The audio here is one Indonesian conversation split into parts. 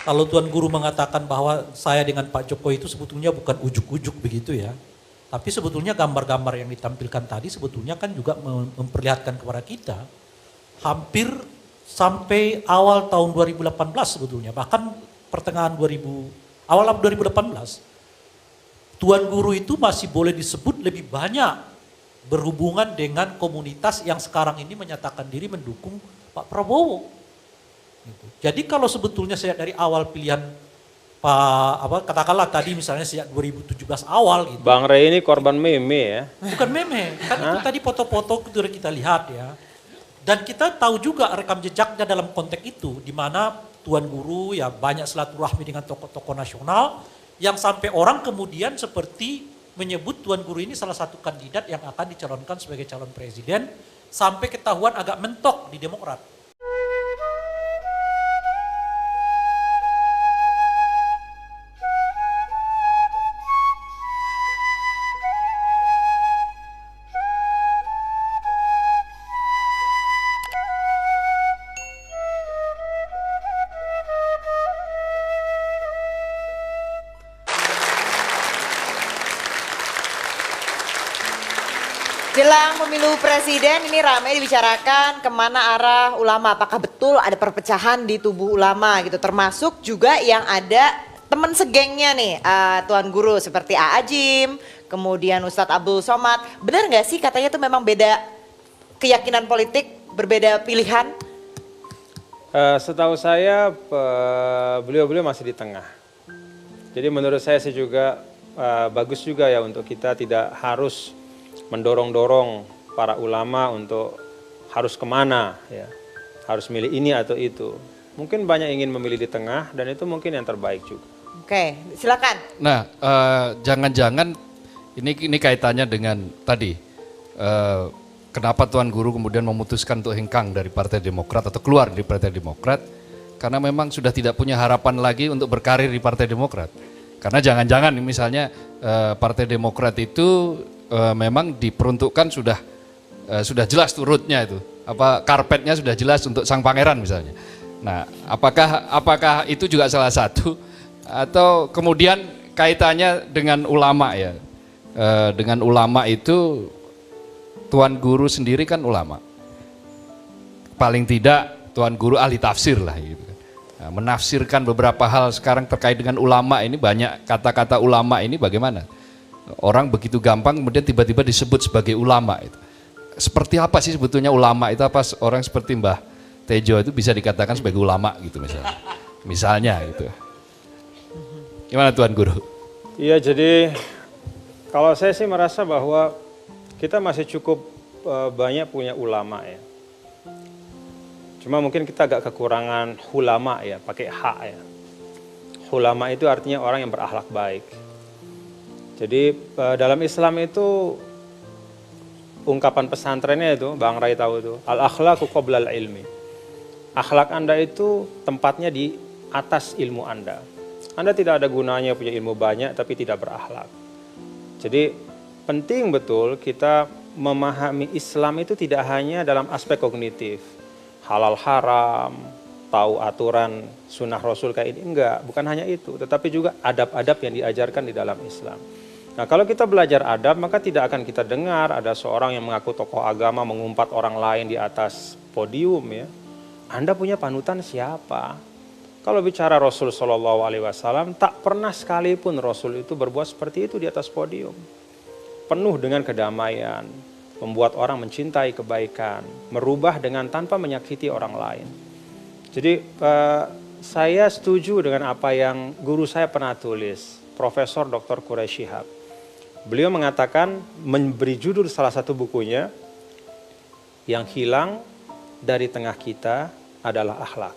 Kalau Tuan Guru mengatakan bahwa saya dengan Pak Jokowi itu sebetulnya bukan ujuk-ujuk begitu ya. Tapi sebetulnya gambar-gambar yang ditampilkan tadi sebetulnya kan juga memperlihatkan kepada kita hampir sampai awal tahun 2018 sebetulnya. Bahkan pertengahan 2000, awal 2018, Tuan Guru itu masih boleh disebut lebih banyak berhubungan dengan komunitas yang sekarang ini menyatakan diri mendukung Pak Prabowo. Gitu. Jadi kalau sebetulnya sejak dari awal pilihan katakanlah tadi misalnya sejak 2017 awal gitu. Bang Rey ini korban meme ya. Bukan meme, kan itu tadi foto-foto itu kita lihat ya. Dan kita tahu juga rekam jejaknya dalam konteks itu, di mana Tuan Guru ya banyak silaturahmi dengan tokoh-tokoh nasional, yang sampai orang kemudian seperti menyebut Tuan Guru ini salah satu kandidat yang akan dicalonkan sebagai calon presiden, sampai ketahuan agak mentok di Demokrat. Jelang pemilu presiden ini ramai dibicarakan kemana arah ulama. Apakah betul ada perpecahan di tubuh ulama gitu. Termasuk juga yang ada teman segengnya nih Tuan Guru seperti A. Ajim, kemudian Ustadz Abdul Somad. Benar nggak sih katanya itu memang beda keyakinan politik, berbeda pilihan? Setahu saya beliau-beliau masih di tengah. Jadi menurut saya sih juga bagus juga ya untuk kita tidak harus mendorong-dorong para ulama untuk harus kemana ya, harus milih ini atau itu. Mungkin banyak ingin memilih di tengah dan itu mungkin yang terbaik juga. Oke, silakan. Nah, jangan-jangan ini kaitannya dengan tadi kenapa Tuan Guru kemudian memutuskan untuk hengkang dari Partai Demokrat atau keluar dari Partai Demokrat karena memang sudah tidak punya harapan lagi untuk berkarir di Partai Demokrat. Karena jangan-jangan misalnya Partai Demokrat itu memang diperuntukkan sudah jelas turutnya itu, karpetnya sudah jelas untuk sang pangeran misalnya. Nah, apakah itu juga salah satu atau kemudian kaitannya dengan ulama ya? Dengan ulama itu Tuan Guru sendiri kan ulama. Paling tidak Tuan Guru ahli tafsir lah gitu. Nah, menafsirkan beberapa hal sekarang terkait dengan ulama ini, banyak kata-kata ulama ini bagaimana? Orang begitu gampang kemudian tiba-tiba disebut sebagai ulama itu. Seperti apa sih sebetulnya ulama itu? Apa orang seperti Mbah Tejo itu bisa dikatakan sebagai ulama gitu misalnya? Misalnya gitu. Gimana Tuan Guru? Iya, jadi kalau saya sih merasa bahwa kita masih cukup banyak punya ulama ya. Cuma mungkin kita agak kekurangan hulama ya, pakai hak ya. Hulama itu artinya orang yang berakhlak baik. Jadi dalam Islam itu ungkapan pesantrennya itu, Bang Ray tahu itu, al-akhlaqu qoblal ilmi. Akhlak Anda itu tempatnya di atas ilmu Anda. Anda tidak ada gunanya punya ilmu banyak tapi tidak berakhlak. Jadi penting betul kita memahami Islam itu tidak hanya dalam aspek kognitif. Halal haram, tahu aturan sunnah Rasul kayak ini, enggak, bukan hanya itu. Tetapi juga adab-adab yang diajarkan di dalam Islam. Nah, kalau kita belajar adab, maka tidak akan kita dengar ada seorang yang mengaku tokoh agama mengumpat orang lain di atas podium ya. Anda punya panutan siapa? Kalau bicara Rasul Shallallahu Alaihi Wasallam, tak pernah sekalipun Rasul itu berbuat seperti itu di atas podium. Penuh dengan kedamaian, membuat orang mencintai kebaikan, merubah dengan tanpa menyakiti orang lain. Jadi saya setuju dengan apa yang guru saya pernah tulis, Profesor Dr. Quraish Shihab. Beliau mengatakan, memberi judul salah satu bukunya, yang hilang dari tengah kita adalah akhlak.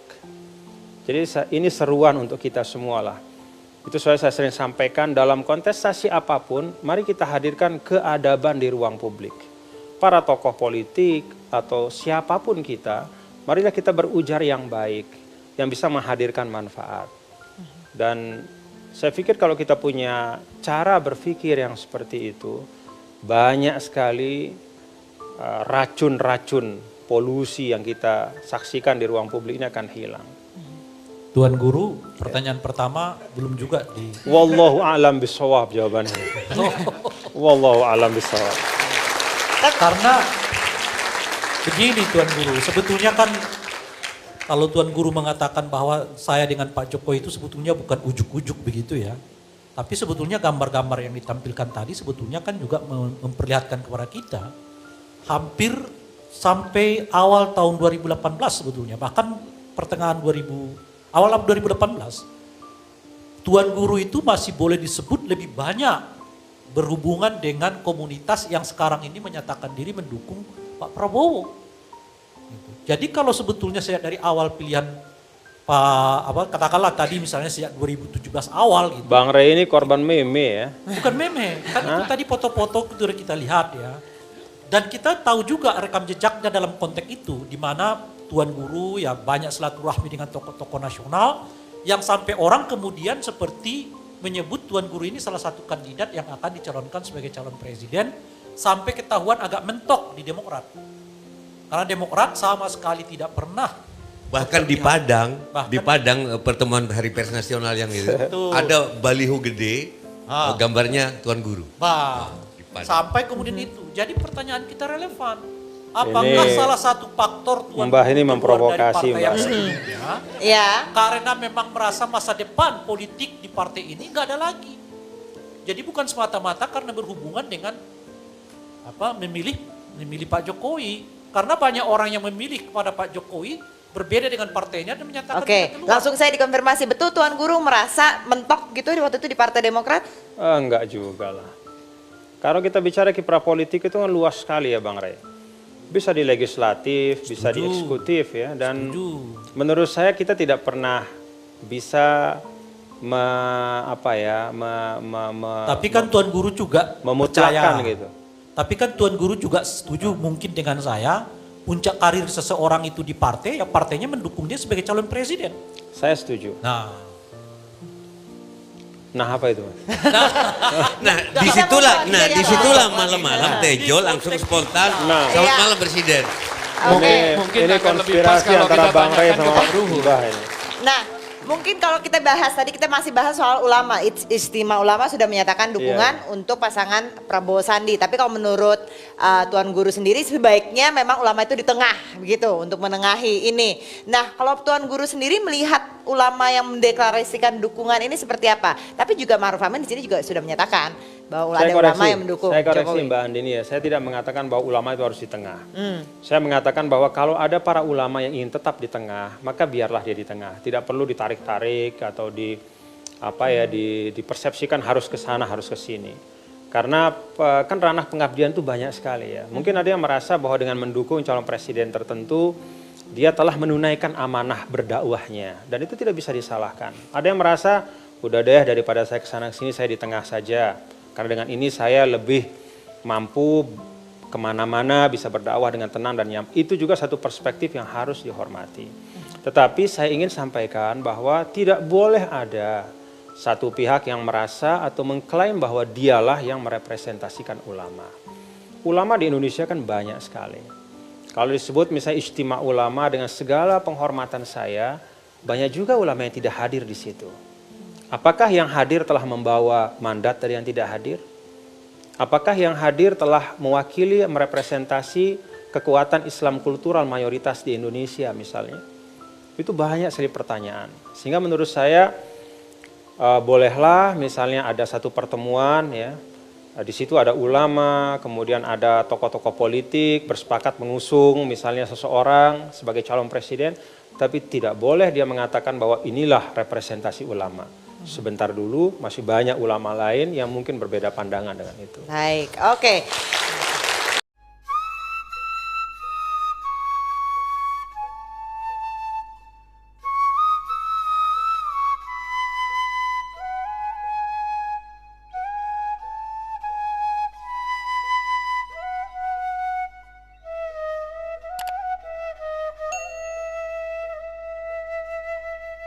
Jadi ini seruan untuk kita semua lah. Itu saya sering sampaikan, dalam kontestasi apapun, mari kita hadirkan keadaban di ruang publik. Para tokoh politik atau siapapun kita, marilah kita berujar yang baik, yang bisa menghadirkan manfaat. Dan saya pikir kalau kita punya cara berpikir yang seperti itu, banyak sekali racun-racun polusi yang kita saksikan di ruang publik ini akan hilang. Tuan Guru, pertanyaan pertama belum juga di... Wallahu a'lam bishawab jawabannya. Wallahu a'lam bishawab. Karena begini Tuan Guru, sebetulnya kan kalau Tuan Guru mengatakan bahwa saya dengan Pak Jokowi itu sebetulnya bukan ujuk-ujuk begitu ya. Tapi sebetulnya gambar-gambar yang ditampilkan tadi sebetulnya kan juga memperlihatkan kepada kita hampir sampai awal tahun 2018 sebetulnya. Bahkan pertengahan awal 2018, Tuan Guru itu masih boleh disebut lebih banyak berhubungan dengan komunitas yang sekarang ini menyatakan diri mendukung Pak Prabowo. Gitu. Jadi kalau sebetulnya sejak dari awal pilihan katakanlah tadi misalnya sejak 2017 awal gitu. Bang Rey ini korban meme ya. Bukan meme, kan itu tadi foto-foto itu kita lihat ya. Dan kita tahu juga rekam jejaknya dalam konteks itu, di mana Tuan Guru ya banyak silaturahmi dengan tokoh-tokoh nasional, yang sampai orang kemudian seperti menyebut Tuan Guru ini salah satu kandidat yang akan dicalonkan sebagai calon presiden, sampai ketahuan agak mentok di Demokrat. Karena Demokrat sama sekali tidak pernah. Bahkan di Padang pertemuan Hari Pers Nasional yang itu, ada baliho gede, gambarnya Tuan Guru. Sampai kemudian itu. Jadi pertanyaan kita relevan. Apakah salah satu faktor Tuan Mbah ini Guru memprovokasi, dari partai yang Mbah. sebelumnya, Ya. karena memang merasa masa depan politik di partai ini nggak ada lagi. Jadi bukan semata-mata karena berhubungan dengan memilih Pak Jokowi. Karena banyak orang yang memilih kepada Pak Jokowi berbeda dengan partainya dan menyatakan Oke, tidak keluar. langsung saya dikonfirmasi, betul Tuan Guru merasa mentok gitu waktu itu di Partai Demokrat? Enggak juga lah. Kalau kita bicara kiprah politik itu kan luas sekali ya Bang Rey. Bisa di legislatif, bisa di eksekutif ya. Dan menurut saya kita tidak pernah bisa Tapi kan Tuan Guru juga memutlakkan percaya. gitu. Tapi kan Tuan Guru juga setuju mungkin dengan saya, puncak karir seseorang itu di partai, ya partainya mendukung dia sebagai calon presiden. Saya setuju. Nah apa itu Mas? Nah disitulah malam-malam Tejo langsung spontan. Selamat malam Presiden. Mungkin ini akan lebih pas konspirasi kalau antara kita Bang Rey tanyakan ke sama Pak Ruhut. Mbah ini. Nah, mungkin kalau kita bahas, tadi kita masih bahas soal ulama. Istimewa ulama sudah menyatakan dukungan untuk pasangan Prabowo Sandi. Tapi kalau menurut Tuan Guru sendiri sebaiknya memang ulama itu di tengah begitu untuk menengahi ini. Nah, kalau Tuan Guru sendiri melihat ulama yang mendeklarasikan dukungan ini seperti apa? Tapi juga Ma'ruf Amin di sini juga sudah menyatakan bahwa ada ulama yang mendukung Saya koreksi Jokowi. Mbak Andini ya, saya tidak mengatakan bahwa ulama itu harus di tengah. Saya mengatakan bahwa kalau ada para ulama yang ingin tetap di tengah, maka biarlah dia di tengah. Tidak perlu ditarik-tarik atau dipersepsikan harus ke sana, harus ke sini. Karena kan ranah pengabdian itu banyak sekali ya. Mungkin ada yang merasa bahwa dengan mendukung calon presiden tertentu, dia telah menunaikan amanah berdakwahnya. Dan itu tidak bisa disalahkan. Ada yang merasa, udah deh daripada saya kesana sini saya di tengah saja. Karena dengan ini saya lebih mampu kemana-mana bisa berdakwah dengan tenang dan nyaman. Itu juga satu perspektif yang harus dihormati. Tetapi saya ingin sampaikan bahwa tidak boleh ada satu pihak yang merasa atau mengklaim bahwa dialah yang merepresentasikan ulama. Ulama di Indonesia kan banyak sekali. Kalau disebut misalnya ijtima ulama dengan segala penghormatan saya, banyak juga ulama yang tidak hadir di situ. Apakah yang hadir telah membawa mandat dari yang tidak hadir? Apakah yang hadir telah mewakili, merepresentasi kekuatan Islam kultural mayoritas di Indonesia misalnya? Itu banyak sekali pertanyaan. Sehingga menurut saya bolehlah misalnya ada satu pertemuan ya, di situ ada ulama, kemudian ada tokoh-tokoh politik bersepakat mengusung misalnya seseorang sebagai calon presiden, tapi tidak boleh dia mengatakan bahwa inilah representasi ulama. Sebentar dulu, masih banyak ulama lain yang mungkin berbeda pandangan dengan itu. Baik, oke.